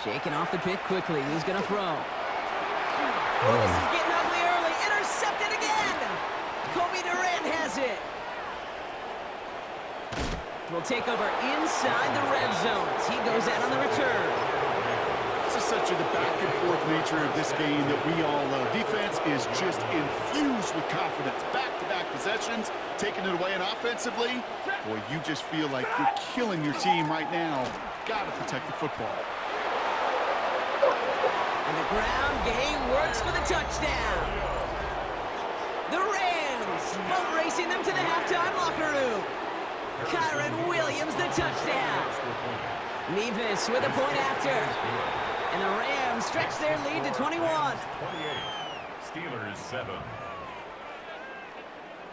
Shaking off the pick quickly. Who's going to throw? Oh, this is getting ugly early. Intercepted again. Kobe Durant has it. Will take over inside the red zone as he goes out on the return. This is such the back-and-forth nature of this game that we all love. Defense is just infused with confidence. Back-to-back possessions, taking it away, and offensively, boy, you just feel like you're killing your team right now. Got to protect the football. And the ground game works for the touchdown. The Rams boat racing them to the halftime locker room. Kyron Williams, the touchdown. Nevis with a point after. And the Rams stretch their lead to 21. 28. Steelers 7.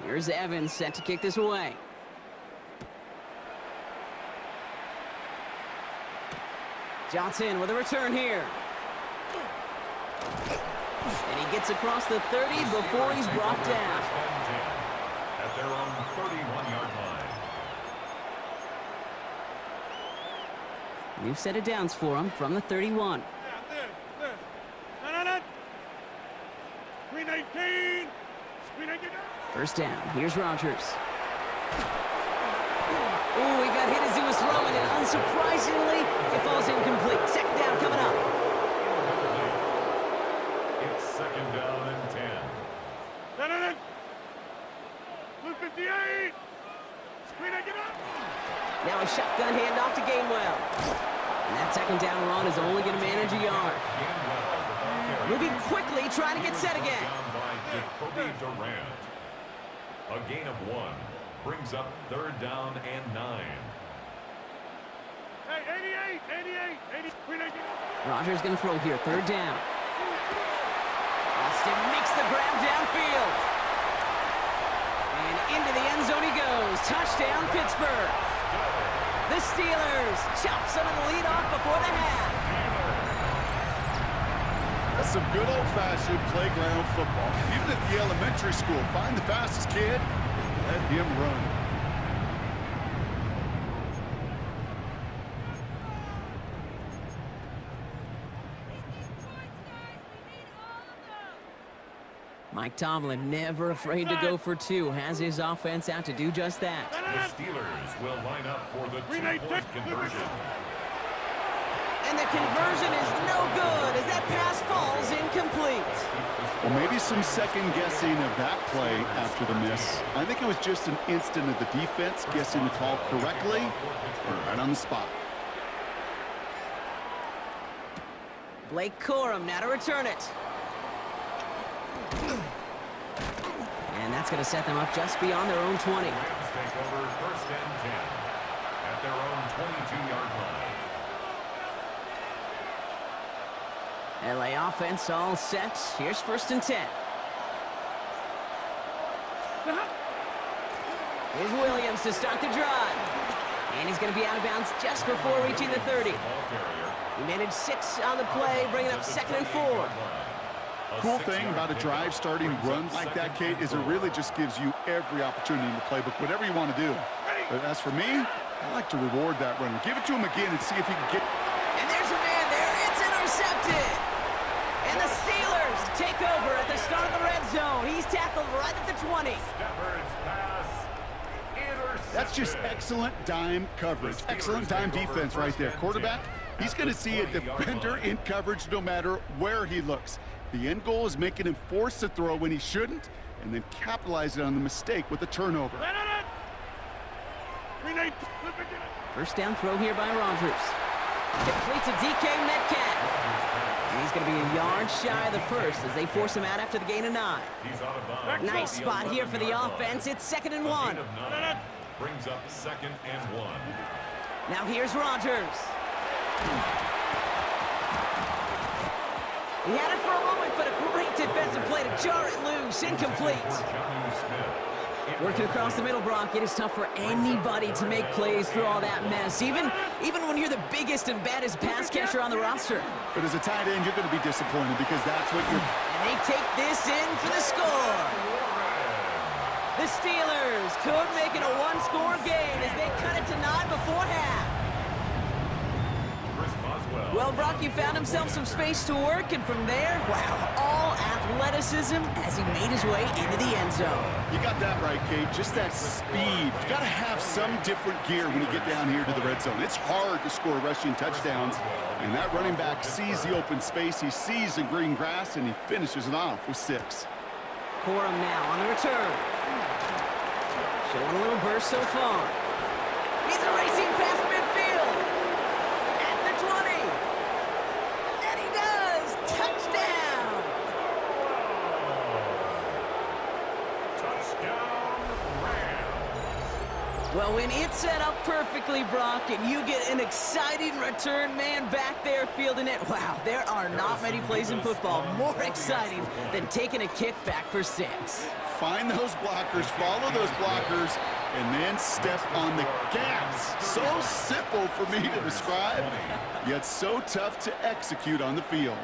Here's Evans set to kick this away. Johnson with a return here. And he gets across the 30 before he's brought down. At their own 31-yard line. New set of downs for him from the 31. First down. Here's Rodgers. Oh, he got hit as he was throwing, and unsurprisingly, it falls incomplete. Second down coming up. It's second down and 10. Blue 58. Now a shotgun handoff to Gainwell. And that second down run is only going to manage a yard. Moving quickly, trying to get set again. Down by Kobe Durant. A gain of 1 brings up third down and 9. Hey, 88. Rodgers going to throw here, third down. Austin makes the grab downfield. And into the end zone he goes. Touchdown, Pittsburgh. The Steelers chop some of the lead off before the half. That's some good old-fashioned playground football. Even at the elementary school, find the fastest kid, let him run. Mike Tomlin, never afraid to go for 2, has his offense out to do just that. The Steelers will line up for the 2-point conversion. And the conversion is no good as that pass falls incomplete. Well, maybe some second-guessing of that play after the miss. I think it was just an instant of the defense guessing the call correctly and right on the spot. Blake Corum now to return it. And that's going to set them up just beyond their own 20. Rams take over first and 10 at their own 22-yard line. LA offense all set. Here's first and 10. Here's Williams to start the drive. And he's going to be out of bounds just before reaching the 30. He managed 6 on the play, bringing up second and 4. Cool thing about a drive starting run like that, Kate, is it really just gives you every opportunity in the playbook, whatever you want to do. But as for me, I like to reward that runner. Give it to him again and see if he can get... And there's a man there. It's intercepted. And the Steelers take over at the start of the red zone. He's tackled right at the 20. Stafford's pass intercepted. That's just excellent dime coverage. Excellent dime defense right there. Quarterback, he's going to see a defender in coverage no matter where he looks. The end goal is making him force a throw when he shouldn't, and then capitalizing on the mistake with the turnover. First down throw here by Rodgers. Completes a DK Metcalf. And he's going to be a yard shy of the first as they force him out after the gain of 9. He's out of bounds. Nice spot here for the offense. It's second and 1. Brings up second and 1. Now here's Rodgers. He had it for a moment, but a great defensive play to jar it loose. Incomplete. Working across the middle, Brock, it is tough for anybody to make plays through all that mess, even when you're the biggest and baddest pass catcher on the roster. But as a tight end, you're going to be disappointed because that's what you're... And they take this in for the score. The Steelers could make it a one-score game as they cut it to 9 before half. Well, Brock, he found himself some space to work, and from there, wow, all athleticism as he made his way into the end zone. You got that right, Kate. Just that speed. You got to have some different gear when you get down here to the red zone. It's hard to score rushing touchdowns, and that running back sees the open space, he sees the green grass, and he finishes it off with 6. Corum now on the return. Showing a little burst so far. He's racing past midfield. At the 20. And he does. Touchdown. Touchdown, Rams. Well, when it's set up perfectly, Brock, and you get an exciting return man back there fielding it, wow, there are not many plays in football more exciting than taking a kick back for 6. Find those blockers, follow those blockers, and then step on the gas. So simple for me to describe, yet so tough to execute on the field.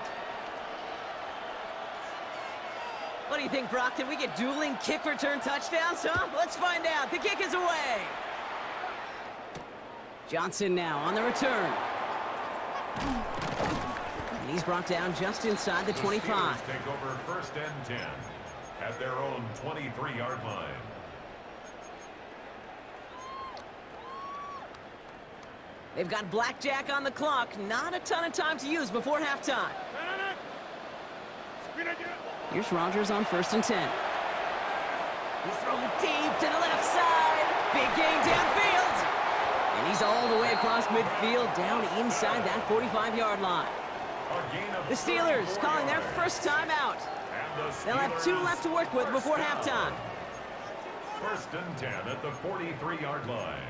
What do you think, Brock? Can we get dueling kick return touchdowns, huh? Let's find out. The kick is away. Johnson now on the return. And he's brought down just inside the 25. Steelers take over 1st and 10 at their own 23-yard line. They've got blackjack on the clock. Not a ton of time to use before halftime. Here's Rodgers on 1st and 10. He's throwing deep to the left side. Big gain downfield. And he's all the way across midfield, down inside that 45-yard line. The Steelers calling their first time out. They'll have 2 left to work with before halftime. 1st and 10 at the 43-yard line.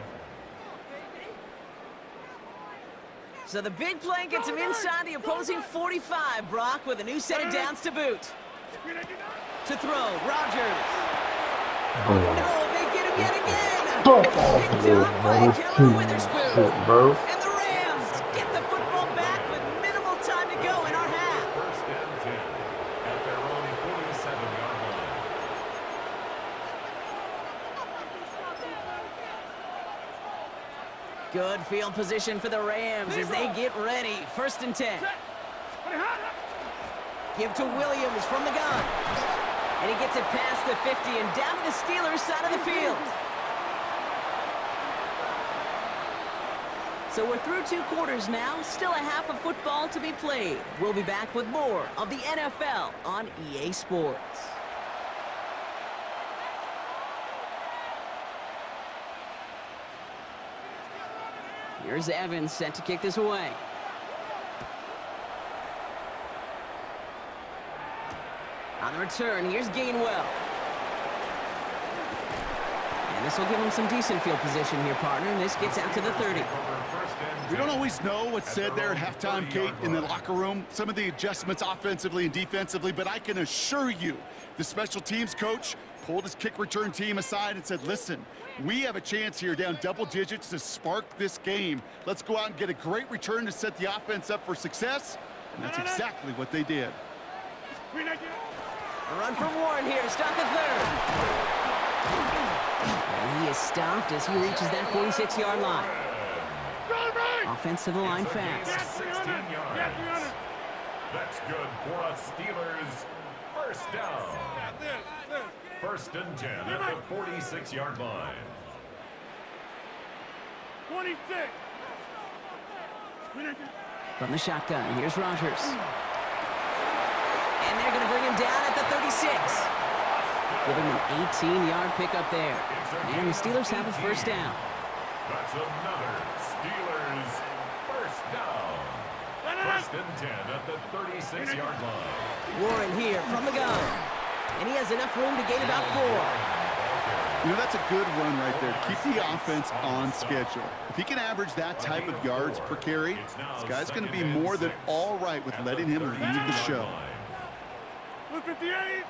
So the big play gets him inside the opposing 45, Brock, with a new set of downs to boot. To throw, Rodgers. Oh no, they get him yet again. Picked off by Keller Witherspoon. And the Rams get the football back with minimal time to go in our half. 1st and 10 at their own 47-yard line. Good field position for the Rams as they get ready. 1st and 10. Give to Williams from the gun. And he gets it past the 50 and down to the Steelers side of the field. So we're through 2 quarters now. Still a half of football to be played. We'll be back with more of the NFL on EA Sports. Here's Evans set to kick this away. On the return, here's Gainwell. And this will give him some decent field position here, partner. And this gets out to the 30. We don't always know what's said there at halftime, Kate, in the locker room. Some of the adjustments offensively and defensively, but I can assure you the special teams coach pulled his kick return team aside and said, listen, we have a chance here down double digits to spark this game. Let's go out and get a great return to set the offense up for success. And that's exactly what they did. A run from Warren here to stop the 3rd. And he is stopped as he reaches that 46-yard line. Offense to the line fast. 16 yards. That's good for a Steelers 1st down. 1st and 10 at the 46-yard line. 26. From the shotgun, here's Rodgers. And they're going to bring him down at the 36. Give him an 18-yard pickup there. And the Steelers have a 1st down. That's another Steelers 1st down. 1st and 10 at the 36-yard line. Warren here from the gun. And he has enough room to gain about 4. You know, that's a good run right there to keep the offense on schedule. If he can average that type of yards per carry, this guy's going to be more than all right with letting him lead the show. Look at the 8.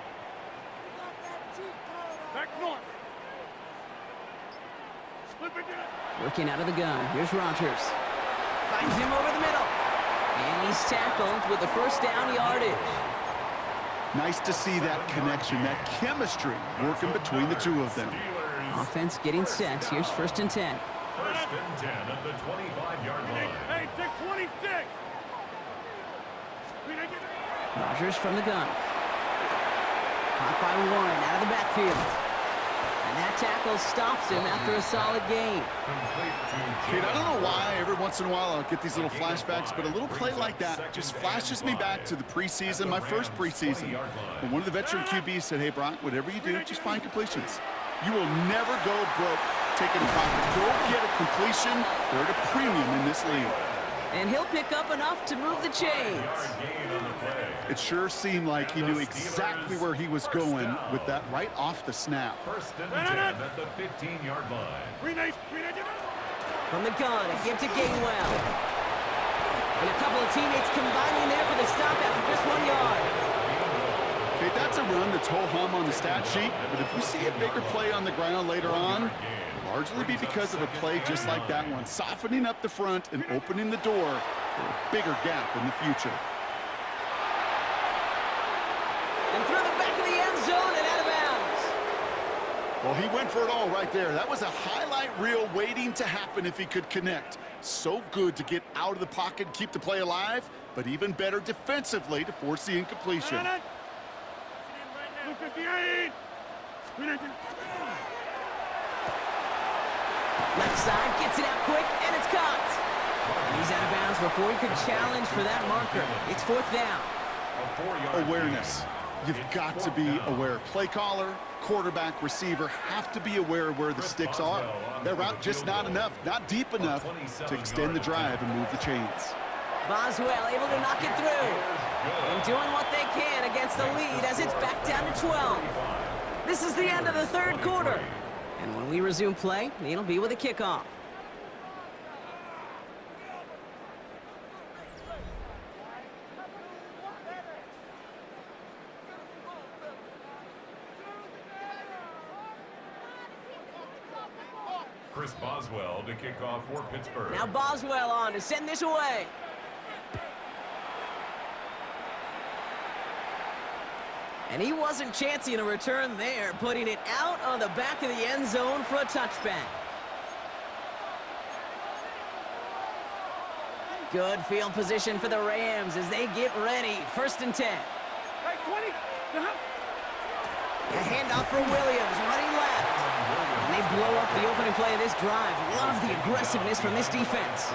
Back north. Working out of the gun. Here's Rodgers. Finds him over the middle. And he's tackled with the 1st down yardage. Nice to see that connection, that chemistry working between the 2 of them. Offense getting set. Here's 1st and 10. 1st and 10 at the 25-yard line. Hey, take 26. Rogers from the gun. Caught by Warren out of the backfield. And that tackle stops him after a solid gain. Kate, I don't know why every once in a while I'll get these little flashbacks, but a little play like that just flashes me back to the preseason, my first preseason. When one of the veteran QBs said, hey, Brock, whatever you do, just find completions. You will never go broke taking a profit. Go get a completion. They're at a premium in this league. And he'll pick up enough to move the chains. It sure seemed like he knew exactly where he was going with that right off the snap. First and 10 at the 15-yard line. From the gun, a give to Gainwell. And a couple of teammates combining there for the stop after just 1 yard. Okay, that's a run that's ho-hum on the stat sheet, but if you see a bigger play on the ground later on, it'll largely be because of a play just like that one, softening up the front and opening the door for a bigger gap in the future. And through the back of the end zone and out of bounds. Well, he went for it all right there. That was a highlight reel waiting to happen if he could connect. So good to get out of the pocket and keep the play alive, but even better defensively to force the incompletion. Left side, gets it out quick, and it's caught. And he's out of bounds before he could challenge for that marker. It's 4th down. Awareness. You've got to be aware. Play caller, quarterback, receiver have to be aware of where the sticks are. Their route just not enough, not deep enough to extend the drive and move the chains. Boswell able to knock it through. And doing what they can against the lead as it's back down to 12. This is the end of the 3rd quarter. And when we resume play, it'll be with a kickoff. Chris Boswell to kick off for Pittsburgh. Now Boswell on to send this away. And he wasn't chancing a return there, putting it out on the back of the end zone for a touchback. Good field position for the Rams as they get ready. 1st and 10. Right, 20. A handoff for Williams, running left. And they blow up the opening play of this drive. Love the aggressiveness from this defense.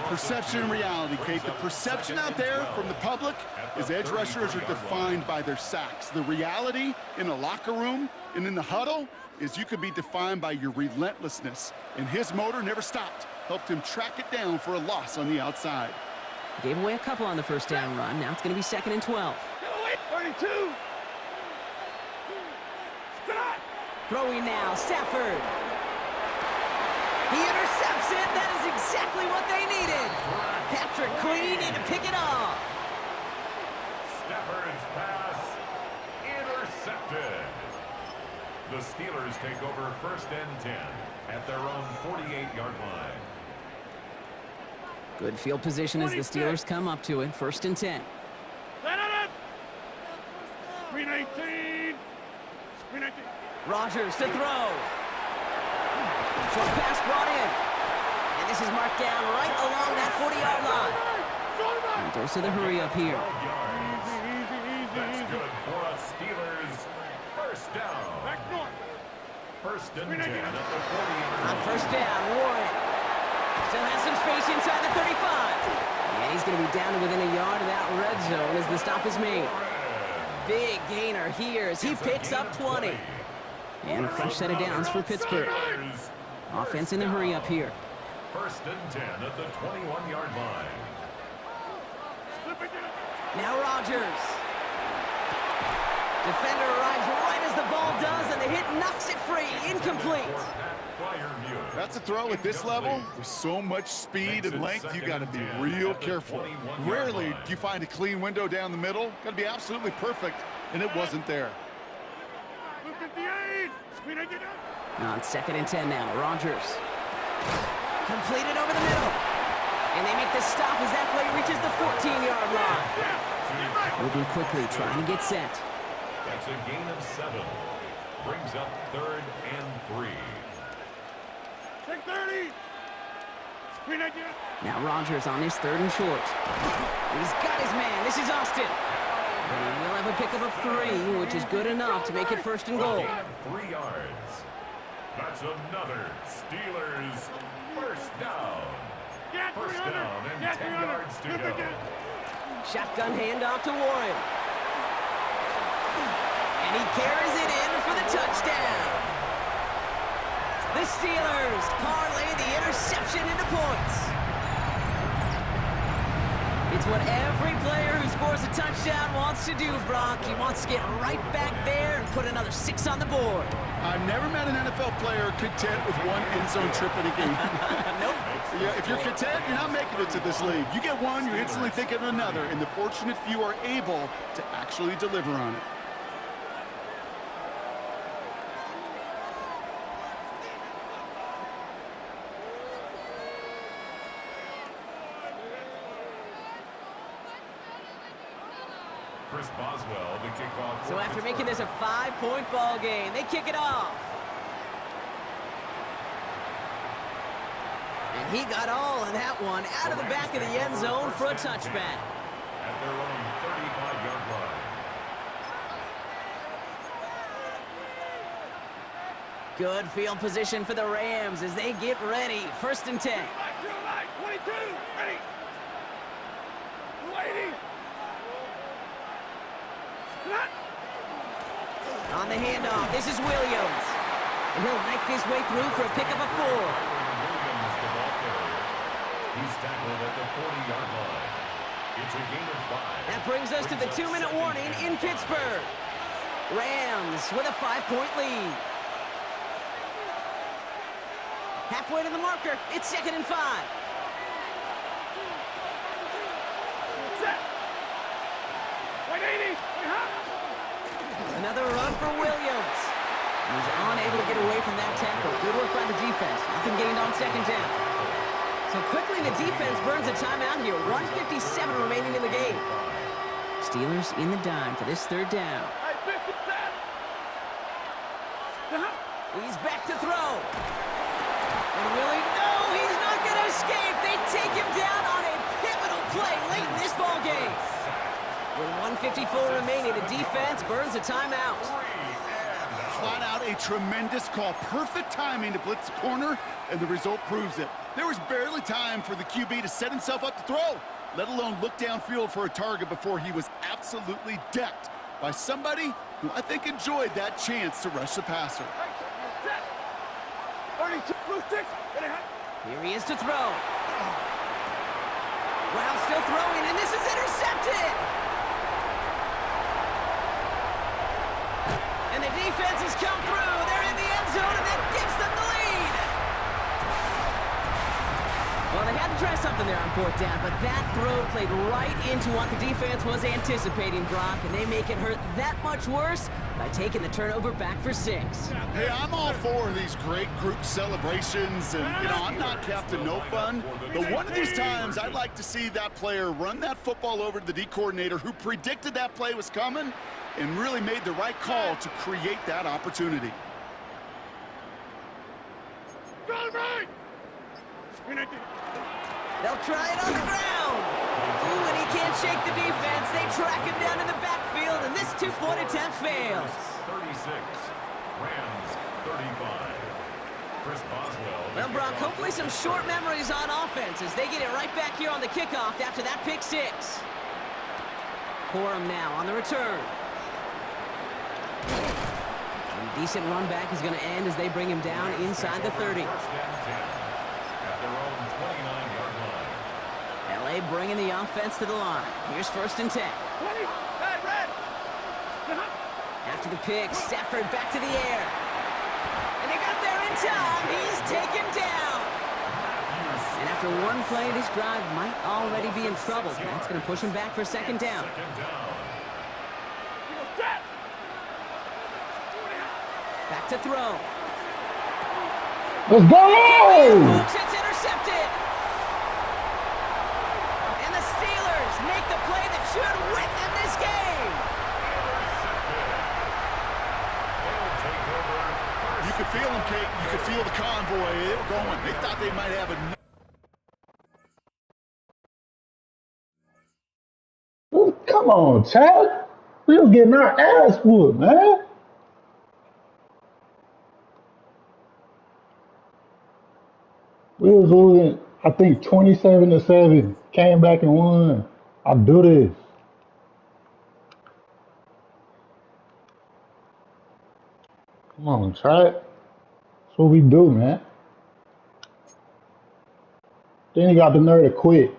Perception and reality, Kate. The perception out there from the public is edge rushers are defined by their sacks. The reality in a locker room and in the huddle is you could be defined by your relentlessness. And his motor never stopped. Helped him track it down for a loss on the outside. Gave away a couple on the 1st down run. Now it's going to be 2nd and 12. 32. Throwing now, Stafford. He intercepts it. That is exactly what they needed. Patrick Queen in to pick it off. Stafford's pass intercepted. The Steelers take over 1st and 10 at their own 48-yard line. Good field position as the Steelers come up to it. 1st and 10. 319. Rogers to throw. Short pass brought in. And this is marked down right along that 40-yard line. And goes to the hurry up here. That's good for a Steelers 1st down. 1st and 10 at the 40-yard line. On 1st down, Warren still has some space inside the 35. And he's going to be down to within a yard of that red zone as the stop is made. Big gainer here as he picks up 20. And a fresh set of downs for Pittsburgh. Offense in the hurry up here. 1st and 10 at the 21-yard line. Now Rogers. Defender arrives right as the ball does, and the hit knocks it free. Incomplete. That's a throw at this level with so much speed and length. You got to be real careful. Rarely do you find a clean window down the middle. Got to be absolutely perfect, and it wasn't there. On 2nd and 10 now, Rogers. Completed over the middle. And they make the stop as that play reaches the 14-yard line. Moving quickly, trying to get set. That's a gain of 7. Brings up 3rd and 3. 30. Now Rogers on his 3rd and short. He's got his man. This is Austin. And he will have a pickup of 3, which is good enough to make it first and goal. Gain of 3 yards. That's another Steelers first down. First down and 10 yards to go. Shotgun handoff to Warren. And he carries it in for the touchdown. The Steelers parlay the interception into points. It's what every player who scores a touchdown wants to do, Brock. He wants to get right back there and put another 6 on the board. I've never met an NFL player content with one end zone trip in a game. Nope. Yeah, if you're content, you're not making it to this league. You get one, you instantly think of another, and the fortunate few are able to actually deliver on it. Chris Boswell, the kickoff. So after making this a 5-point ball game, they kick it off. And he got all of that one out of the back of the end zone for a touchback. At their own 35-yard line. Good field position for the Rams as they get ready. First and 10. 22, ready. 280. Not. On the handoff, this is Williams. And he'll knife his way through for a pickup of 4. Williams, the ball carrier. He's tackled at the 40-yard line. It's a gain of 5. That brings us to the 2-minute warning in Pittsburgh. Rams with a 5-point lead. Halfway to the marker, it's 2nd and 5. Set. 180. Another run for Williams. He's unable to get away from that tackle. Good work by the defense. Nothing gained on 2nd down. So quickly the defense burns a timeout here. 1:57 remaining in the game. Steelers in the dime for this 3rd down. He's back to throw. And Willie, no, he's not going to escape. They take him down on a pivotal play late in this ball game. With 1:54 remaining, the defense burns a timeout. Flat out a tremendous call. Perfect timing to blitz the corner, and the result proves it. There was barely time for the QB to set himself up to throw, let alone look downfield for a target before he was absolutely decked by somebody who I think enjoyed that chance to rush the passer. 32, blue six. Here he is to throw. Wow, still throwing, and this is intercepted! And the defense has come through. They're in the end zone, and that gives them the lead. Well, they had to try something there on 4th down, but that throw played right into what the defense was anticipating, Brock, and they make it hurt that much worse by taking the turnover back for 6. Hey, I'm all for these great group celebrations, and, I'm not Captain No Fun, but one of these times I'd like to see that player run that football over to the D coordinator who predicted that play was coming and really made the right call to create that opportunity. They'll try it on the ground. Ooh, and he can't shake the defense. They track him down in the backfield, and this 2-point attempt fails. 36. Rams 35. Chris Boswell. Well, Brock, hopefully some short memories on offense as they get it right back here on the kickoff after that pick 6. Corum now on the return. And a decent run back is going to end as they bring him down inside the 30. First and 10. At their own 29-yard line. LA bringing the offense to the line. Here's 1st and 10. 20. Hey, red. After the pick, Stafford back to the air. And they got there in time. He's taken down. And after one play, this drive might already be in trouble. That's going to push him back for 2nd down. Back to throw. Let's go! Folks, it's intercepted. And the Steelers make the play that should win them this game. You could feel them, Kate. You could feel the convoy. They were going. They thought they might have a... Come on, Chad. We was getting our ass whooped, man. We was losing, I think 27-7. Came back and won. I do this. Come on, try it. That's what we do, man. Then he got the nerve to quit.